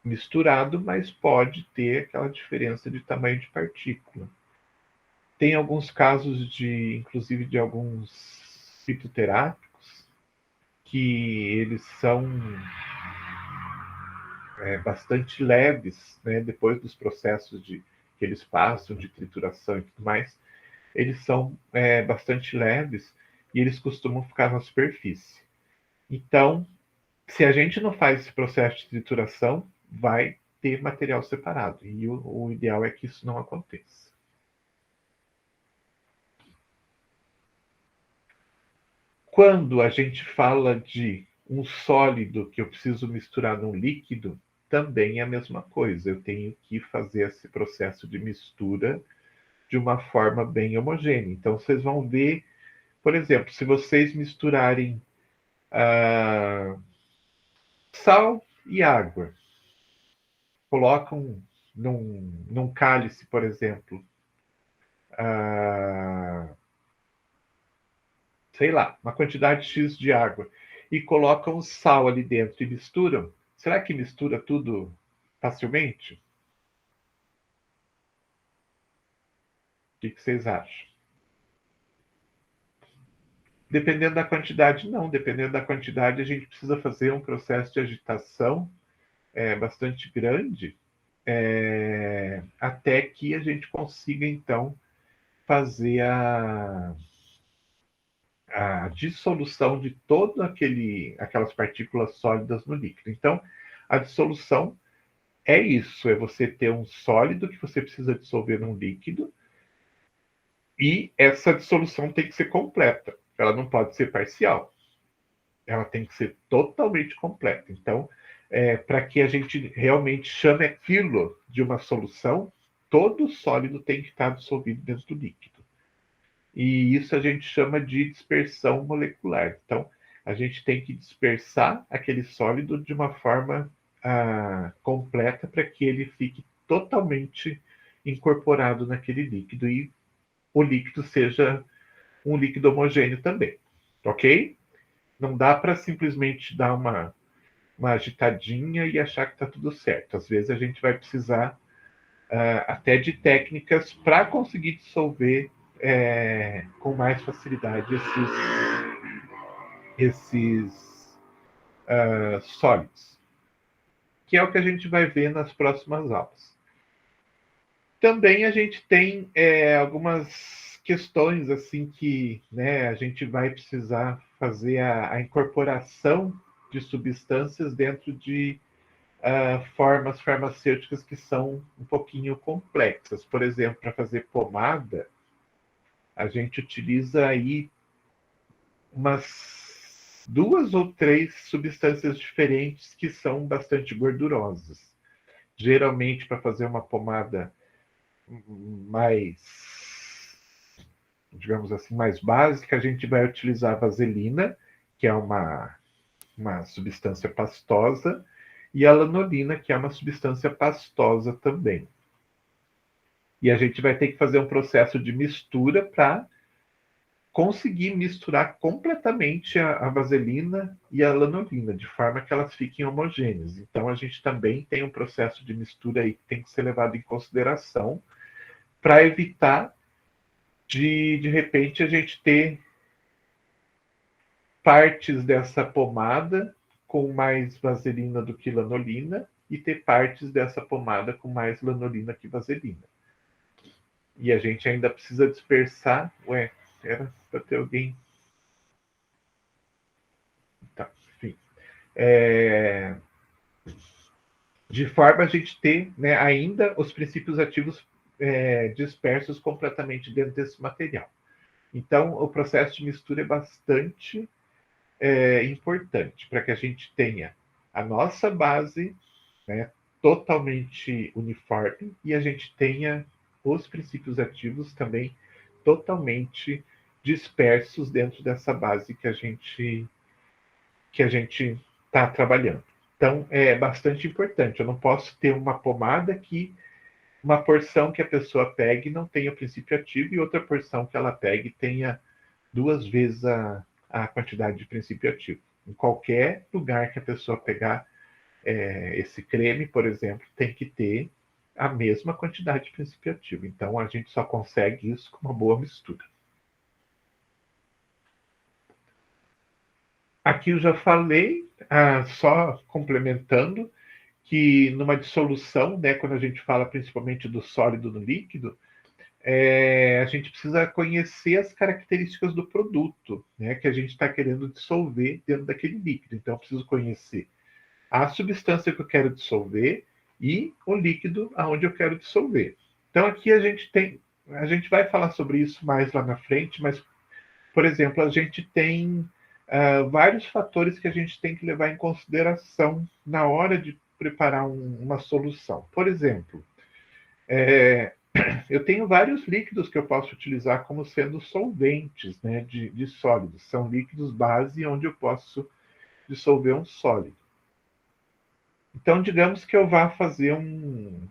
misturado, mas pode ter aquela diferença de tamanho de partícula. Tem alguns casos inclusive de alguns fitoterápicos, que eles são bastante leves, né? Depois dos processos que eles passam de trituração e tudo mais, eles são bastante leves e eles costumam ficar na superfície. Então, se a gente não faz esse processo de trituração, vai ter material separado. E o ideal é que isso não aconteça. Quando a gente fala de um sólido que eu preciso misturar num líquido, também é a mesma coisa. Eu tenho que fazer esse processo de mistura de uma forma bem homogênea. Então, vocês vão ver, por exemplo, se vocês misturarem Ah, sal e água. Colocam num cálice, por exemplo, sei lá, uma quantidade X de água, e colocam o sal ali dentro e misturam. Será que mistura tudo facilmente? O que vocês acham? Dependendo da quantidade, não. Dependendo da quantidade, a gente precisa fazer um processo de agitação bastante grande, até que a gente consiga, então, fazer a dissolução de todas aquelas partículas sólidas no líquido. Então, a dissolução é isso, é você ter um sólido que você precisa dissolver num líquido, e essa dissolução tem que ser completa. Ela não pode ser parcial. Ela tem que ser totalmente completa. Então, para que a gente realmente chame aquilo de uma solução, todo o sólido tem que estar dissolvido dentro do líquido. E isso a gente chama de dispersão molecular. Então, a gente tem que dispersar aquele sólido de uma forma completa para que ele fique totalmente incorporado naquele líquido e o líquido seja um líquido homogêneo também. Ok? Não dá para simplesmente dar uma agitadinha e achar que está tudo certo. Às vezes a gente vai precisar até de técnicas para conseguir dissolver com mais facilidade esses sólidos, que é o que a gente vai ver nas próximas aulas. Também a gente tem algumas questões assim que, né, a gente vai precisar fazer a incorporação de substâncias dentro de formas farmacêuticas que são um pouquinho complexas. Por exemplo, para fazer pomada, a gente utiliza aí umas 2 ou 3 substâncias diferentes que são bastante gordurosas. Geralmente, para fazer uma pomada mais, digamos assim, mais básica, a gente vai utilizar a vaselina, que é uma substância pastosa, e a lanolina, que é uma substância pastosa também. E a gente vai ter que fazer um processo de mistura para conseguir misturar completamente a vaselina e a lanolina, de forma que elas fiquem homogêneas. Então, a gente também tem um processo de mistura aí que tem que ser levado em consideração para evitar de repente, a gente ter partes dessa pomada com mais vaselina do que lanolina e ter partes dessa pomada com mais lanolina que vaselina. E a gente ainda precisa dispersar. Ué, era para ter alguém. Tá, enfim. De forma a gente ter, né, ainda os princípios ativos dispersos completamente dentro desse material. Então, o processo de mistura é bastante importante para que a gente tenha a nossa base, né, totalmente uniforme e a gente tenha os princípios ativos também totalmente dispersos dentro dessa base que a gente está trabalhando. Então, é bastante importante. Eu não posso ter uma pomada que uma porção que a pessoa pegue não tenha princípio ativo e outra porção que ela pegue tenha 2 vezes a quantidade de princípio ativo. Em qualquer lugar que a pessoa pegar esse creme, por exemplo, tem que ter a mesma quantidade de princípio ativo. Então, a gente só consegue isso com uma boa mistura. Aqui eu já falei, só complementando, que numa dissolução, né, quando a gente fala principalmente do sólido no líquido, a gente precisa conhecer as características do produto, né, que a gente está querendo dissolver dentro daquele líquido. Então, eu preciso conhecer a substância que eu quero dissolver e o líquido aonde eu quero dissolver. Então, aqui a gente vai falar sobre isso mais lá na frente, mas, por exemplo, a gente tem vários fatores que a gente tem que levar em consideração na hora de preparar uma solução. Por exemplo, eu tenho vários líquidos que eu posso utilizar como sendo solventes, né, de sólidos. São líquidos base onde eu posso dissolver um sólido. Então, digamos que eu vá fazer um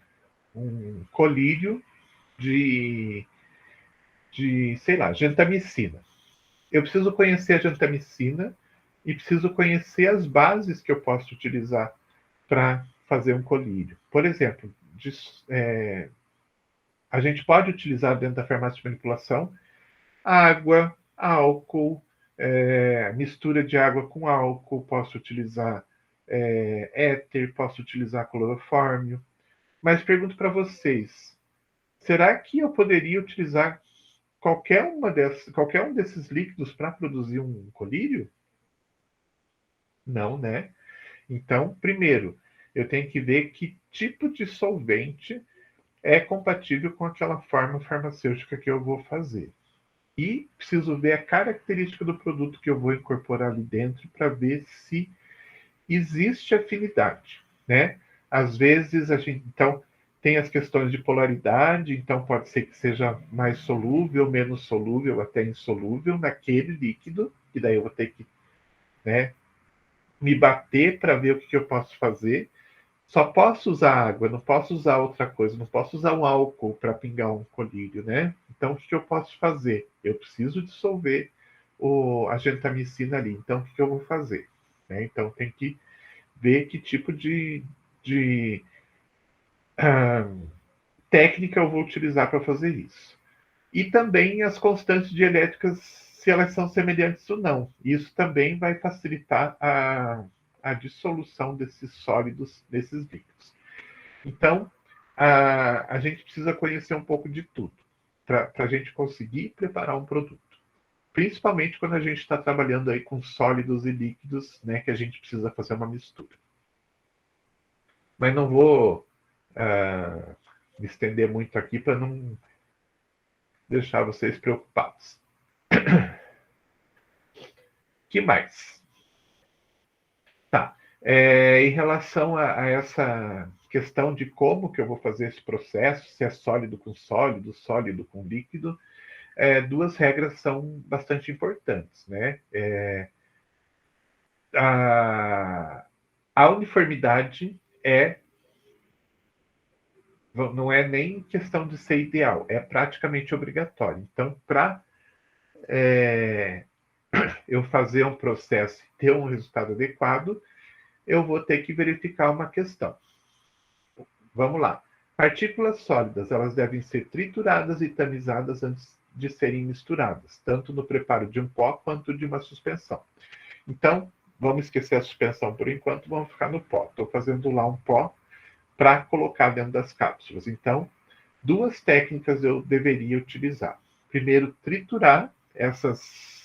colírio de, sei lá, gentamicina. Eu preciso conhecer a gentamicina e preciso conhecer as bases que eu posso utilizar para fazer um colírio. Por exemplo, a gente pode utilizar dentro da farmácia de manipulação água, álcool, mistura de água com álcool, posso utilizar éter, posso utilizar clorofórmio. Mas pergunto para vocês, será que eu poderia utilizar qualquer um desses líquidos para produzir um colírio? Não, né? Então, primeiro, eu tenho que ver que tipo de solvente é compatível com aquela forma farmacêutica que eu vou fazer. E preciso ver a característica do produto que eu vou incorporar ali dentro para ver se existe afinidade, né? Às vezes a gente, então, tem as questões de polaridade, então pode ser que seja mais solúvel, menos solúvel, até insolúvel naquele líquido, e daí eu vou ter que, né, me bater para ver o que eu posso fazer. Só posso usar água, não posso usar outra coisa, não posso usar um álcool para pingar um colírio, né? Então, o que eu posso fazer? Eu preciso dissolver a gentamicina ali. Então, o que eu vou fazer? Né? Então, tem que ver que tipo de técnica eu vou utilizar para fazer isso. E também as constantes dielétricas, se elas são semelhantes ou não. Isso também vai facilitar a dissolução desses sólidos, desses líquidos. Então, a gente precisa conhecer um pouco de tudo para a gente conseguir preparar um produto. Principalmente quando a gente está trabalhando aí com sólidos e líquidos, né, que a gente precisa fazer uma mistura. Mas não vou me estender muito aqui para não deixar vocês preocupados. Que mais? Tá. Em relação a essa questão de como que eu vou fazer esse processo, se é sólido com líquido, duas regras são bastante importantes, né? A uniformidade não é nem questão de ser ideal, é praticamente obrigatório. Então, para eu fazer um processo e ter um resultado adequado, eu vou ter que verificar uma questão. Vamos lá. Partículas sólidas, elas devem ser trituradas e tamizadas antes de serem misturadas, tanto no preparo de um pó quanto de uma suspensão. Então, vamos esquecer a suspensão por enquanto, vamos ficar no pó. Estou fazendo lá um pó para colocar dentro das cápsulas. Então, duas técnicas eu deveria utilizar. Primeiro, triturar essas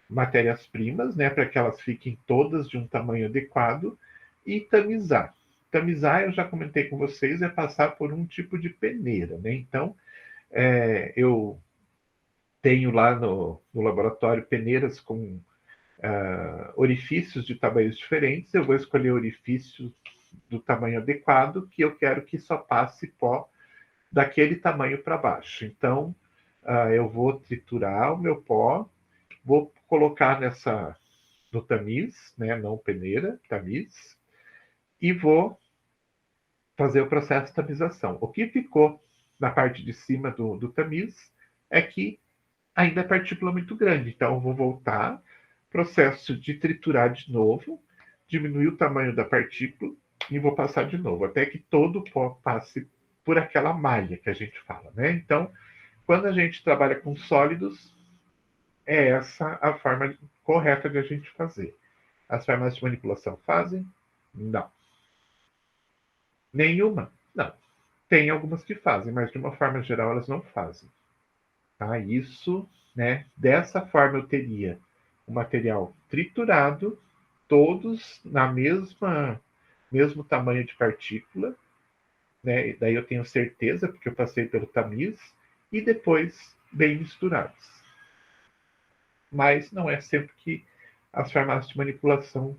matérias-primas, né, para que elas fiquem todas de um tamanho adequado, e tamizar. Tamizar, eu já comentei com vocês, é passar por um tipo de peneira, né? Então, eu tenho lá no laboratório peneiras com orifícios de tamanhos diferentes. Eu vou escolher orifícios do tamanho adequado, que eu quero que só passe pó daquele tamanho para baixo. Então, eu vou triturar o meu pó, vou colocar no tamiz, né, não peneira, tamiz, e vou fazer o processo de tamização. O que ficou na parte de cima do tamiz é que ainda é partícula muito grande. Então, eu vou voltar, processo de triturar de novo, diminuir o tamanho da partícula e vou passar de novo, até que todo o pó passe por aquela malha que a gente fala, né? Então, quando a gente trabalha com sólidos, é essa a forma correta de a gente fazer. As farmácias de manipulação fazem? Não. Nenhuma? Não. Tem algumas que fazem, mas de uma forma geral elas não fazem. Tá? Isso, né? Dessa forma eu teria o material triturado, todos na mesmo tamanho de partícula, né? Daí eu tenho certeza, porque eu passei pelo tamiz, e depois bem misturados. Mas não é sempre que as farmácias de manipulação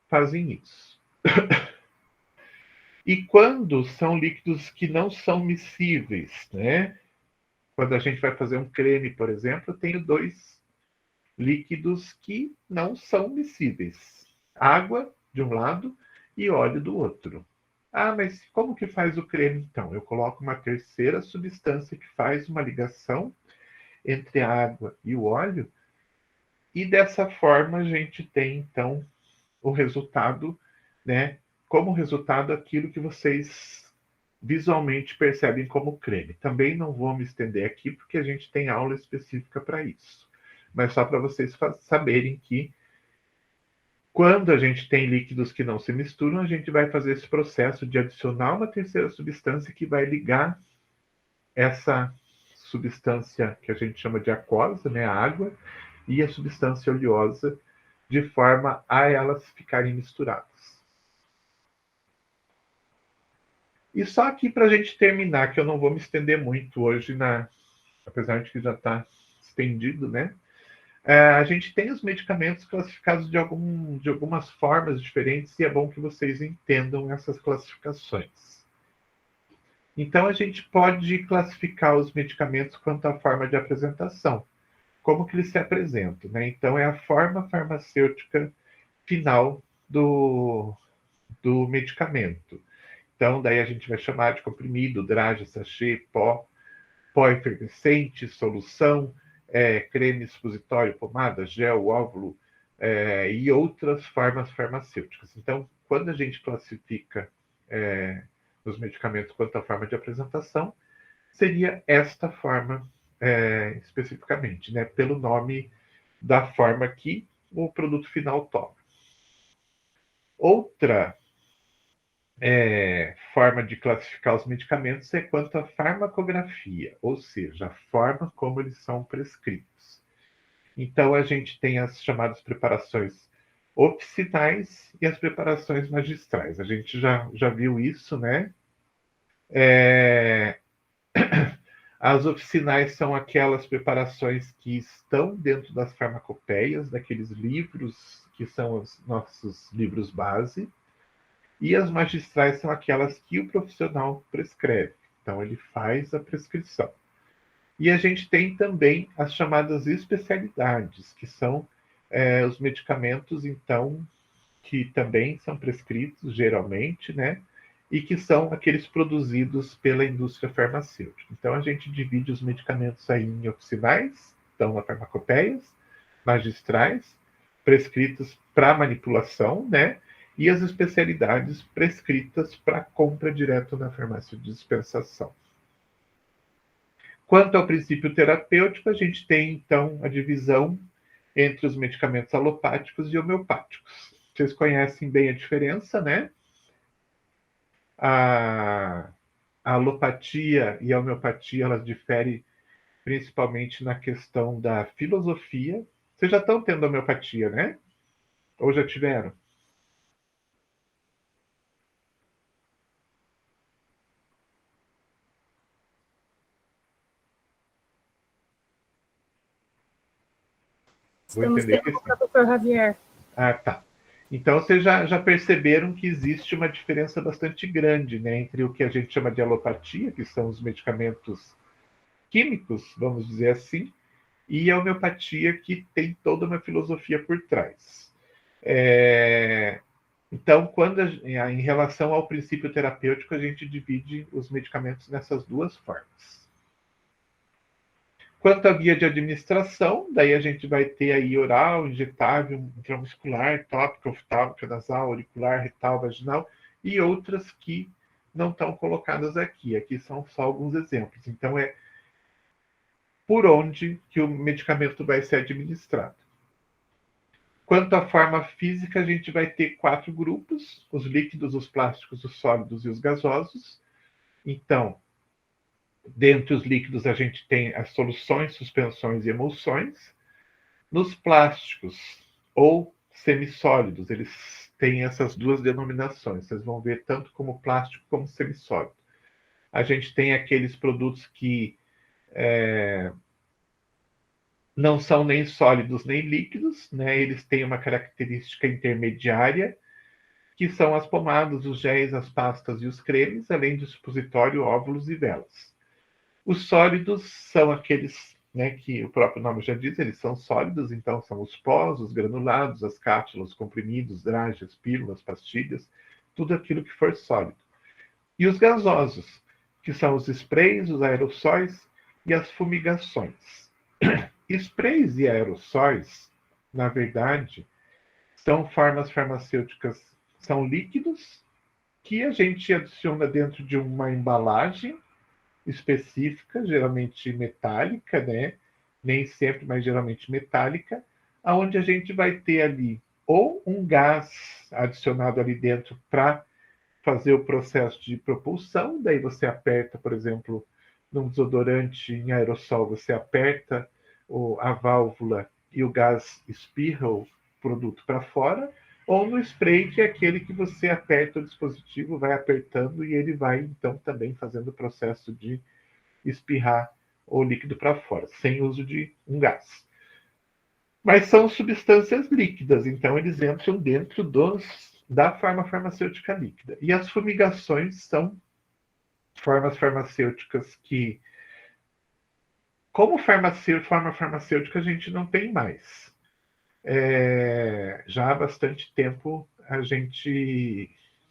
fazem isso. E quando são líquidos que não são miscíveis, né? Quando a gente vai fazer um creme, por exemplo, eu tenho dois líquidos que não são miscíveis. água de um lado e óleo do outro. Ah, mas como que faz o creme então? Eu coloco uma terceira substância que faz uma ligação entre a água e o óleo, e dessa forma a gente tem então o resultado, né? Como resultado aquilo que vocês visualmente percebem como creme. Também não vou me estender aqui porque a gente tem aula específica para isso. Mas só para vocês saberem que quando a gente tem líquidos que não se misturam, a gente vai fazer esse processo de adicionar uma terceira substância que vai ligar essa substância que a gente chama de aquosa, né, a água, e a substância oleosa, de forma a elas ficarem misturadas. E só aqui para a gente terminar, que eu não vou me estender muito hoje, apesar de que já está estendido, né? A gente tem os medicamentos classificados de algumas formas diferentes e é bom que vocês entendam essas classificações. Então, a gente pode classificar os medicamentos quanto à forma de apresentação, como que eles se apresentam, né? Então, é a forma farmacêutica final do medicamento. Então, daí a gente vai chamar de comprimido, dragem, sachê, pó efervescente, solução, creme supositório, pomada, gel, óvulo e outras formas farmacêuticas. Então, quando a gente classifica os medicamentos quanto à forma de apresentação, seria esta forma especificamente, né, pelo nome da forma que o produto final toma. Outra forma de classificar os medicamentos é quanto à farmacografia, ou seja, a forma como eles são prescritos. Então, a gente tem as chamadas preparações oficinais e as preparações magistrais. A gente já viu isso, né? As oficinais são aquelas preparações que estão dentro das farmacopeias, daqueles livros que são os nossos livros base, e as magistrais são aquelas que o profissional prescreve. Então, ele faz a prescrição. E a gente tem também as chamadas especialidades, que são os medicamentos, então, que também são prescritos, geralmente, né? E que são aqueles produzidos pela indústria farmacêutica. Então, a gente divide os medicamentos aí em oficinais, então, as farmacopeias, magistrais, prescritos para manipulação, né? E as especialidades prescritas para compra direto na farmácia de dispensação. Quanto ao princípio terapêutico, a gente tem, então, a divisão entre os medicamentos alopáticos e homeopáticos. Vocês conhecem bem a diferença, né? A alopatia e a homeopatia, elas diferem principalmente na questão da filosofia. Vocês já estão tendo homeopatia, né? Ou já tiveram? Vou Estamos entender tendo que com sim. o professor Javier. Ah, tá. Então, vocês já perceberam que existe uma diferença bastante grande, né, entre o que a gente chama de alopatia, que são os medicamentos químicos, vamos dizer assim, e a homeopatia, que tem toda uma filosofia por trás. Então, em relação ao princípio terapêutico, a gente divide os medicamentos nessas duas formas. Quanto à via de administração, daí a gente vai ter aí oral, injetável, intramuscular, tópica, oftálmica, nasal, auricular, retal, vaginal e outras que não estão colocadas aqui. Aqui são só alguns exemplos. Então, é por onde que o medicamento vai ser administrado. Quanto à forma física, a gente vai ter 4 grupos: os líquidos, os plásticos, os sólidos e os gasosos. Então, dentre os líquidos, a gente tem as soluções, suspensões e emulsões. Nos plásticos ou semissólidos, eles têm essas duas denominações. Vocês vão ver tanto como plástico como semissólido. A gente tem aqueles produtos que não são nem sólidos nem líquidos, né? Eles têm uma característica intermediária, que são as pomadas, os géis, as pastas e os cremes, além de supositório, óvulos e velas. Os sólidos são aqueles né, que o próprio nome já diz, eles são sólidos, então são os pós, os granulados, as cápsulas, os comprimidos, dragens, pílulas, pastilhas, tudo aquilo que for sólido. E os gasosos, que são os sprays, os aerossóis e as fumigações. Sprays e aerossóis, na verdade, são formas farmacêuticas, são líquidos que a gente adiciona dentro de uma embalagem específica, geralmente metálica, né? Nem sempre, mas geralmente metálica, aonde a gente vai ter ali ou um gás adicionado ali dentro para fazer o processo de propulsão, daí você aperta, por exemplo, num desodorante em aerossol, você aperta a válvula e o gás espirra o produto para fora, ou no spray, que é aquele que você aperta o dispositivo, vai apertando e ele vai, então, também fazendo o processo de espirrar o líquido para fora, sem uso de um gás. Mas são substâncias líquidas, então eles entram dentro da forma farmacêutica líquida. E as fumigações são formas farmacêuticas que, como forma farmacêutica, a gente não tem mais. Já há bastante tempo a gente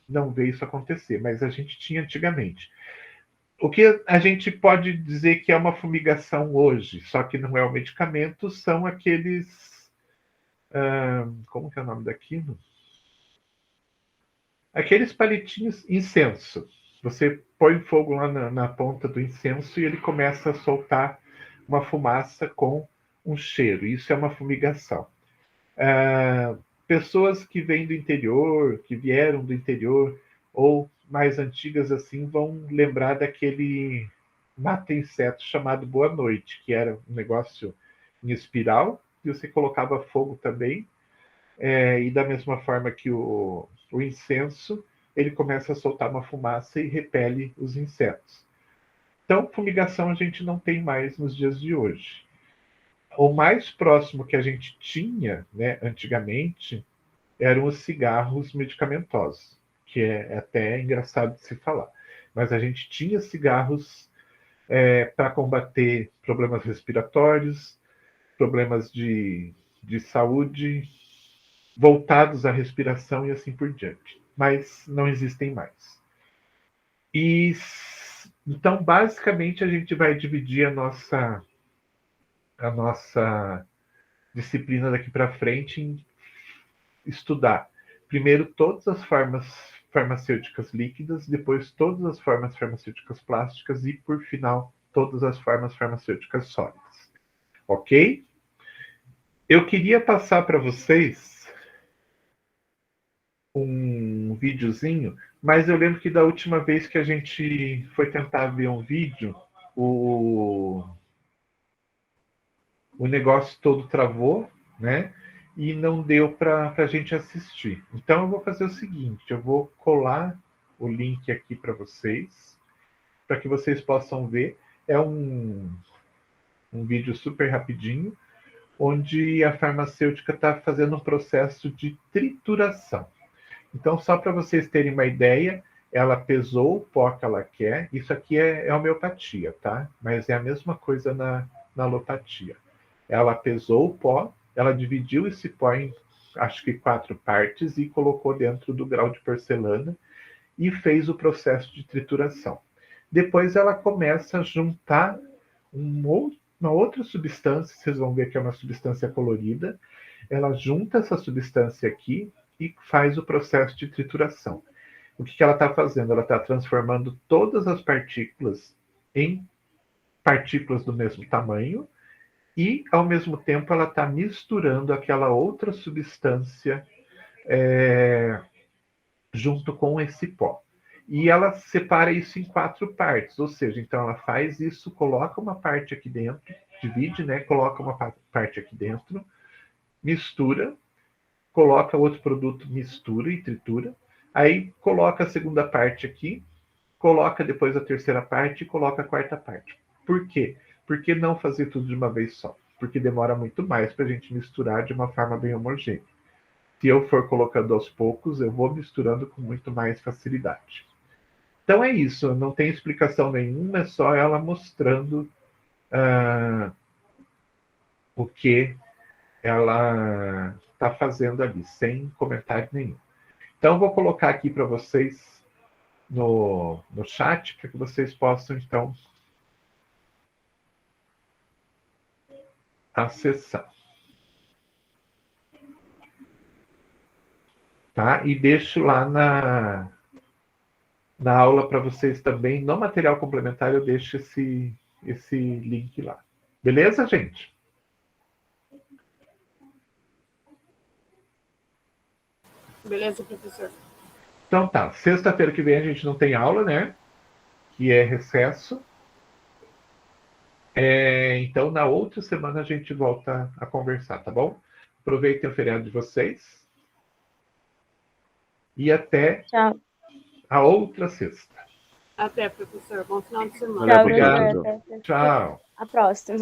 não vê isso acontecer, mas a gente tinha antigamente. O que a gente pode dizer que é uma fumigação hoje, só que não é o medicamento, são aqueles. Como que é o nome daquilo? Aqueles palitinhos incenso. Você põe fogo lá na ponta do incenso e ele começa a soltar uma fumaça com um cheiro. Isso é uma fumigação. Pessoas que vêm do interior, que vieram do interior, ou mais antigas assim, vão lembrar daquele mata-inseto chamado Boa Noite, que era um negócio em espiral, e você colocava fogo também, e da mesma forma que o incenso, ele começa a soltar uma fumaça e repele os insetos. Então, fumigação a gente não tem mais nos dias de hoje. O mais próximo que a gente tinha, né, antigamente, eram os cigarros medicamentosos, que é até engraçado de se falar. Mas a gente tinha cigarros para combater problemas respiratórios, problemas de saúde, voltados à respiração e assim por diante. Mas não existem mais. E então, basicamente, a gente vai dividir a nossa disciplina daqui para frente em estudar primeiro todas as formas farmacêuticas líquidas, depois todas as formas farmacêuticas plásticas e, por final, todas as formas farmacêuticas sólidas. Ok? Eu queria passar para vocês um videozinho, mas eu lembro que da última vez que a gente foi tentar ver um vídeo, o negócio todo travou, né? E não deu para a gente assistir. Então eu vou fazer o seguinte: eu vou colar o link aqui para vocês, para que vocês possam ver. É um vídeo super rapidinho, onde a farmacêutica está fazendo um processo de trituração. Então, só para vocês terem uma ideia, ela pesou o pó que ela quer. Isso aqui é homeopatia, tá? Mas é a mesma coisa na alopatia. Ela pesou o pó, ela dividiu esse pó em, acho que 4 partes e colocou dentro do grau de porcelana e fez o processo de trituração. Depois ela começa a juntar uma outra substância, vocês vão ver que é uma substância colorida. Ela junta essa substância aqui e faz o processo de trituração. O que ela está fazendo? Ela está transformando todas as partículas em partículas do mesmo tamanho e, ao mesmo tempo, ela está misturando aquela outra substância junto com esse pó. E ela separa isso em 4 partes, ou seja, então ela faz isso, coloca uma parte aqui dentro, divide, né? Coloca uma parte aqui dentro, mistura, coloca outro produto, mistura e tritura, aí coloca a segunda parte aqui, coloca depois a terceira parte e coloca a quarta parte. Por quê? Por que não fazer tudo de uma vez só? Porque demora muito mais para a gente misturar de uma forma bem homogênea. Se eu for colocando aos poucos, eu vou misturando com muito mais facilidade. Então é isso, não tem explicação nenhuma, é só ela mostrando o que ela está fazendo ali, sem comentário nenhum. Então, vou colocar aqui para vocês no chat, para que vocês possam, então, acessar. Tá? E deixo lá na aula para vocês também, no material complementar, eu deixo esse link lá. Beleza, gente? Beleza, professor. Então tá, sexta-feira que vem a gente não tem aula, né? Que é recesso. Então, na outra semana a gente volta a conversar, tá bom? Aproveitem o feriado de vocês. E até Tchau. a outra sexta. Até, professor. Bom final de semana. Valeu, Tchau, obrigado. professor. Até Tchau. a próxima.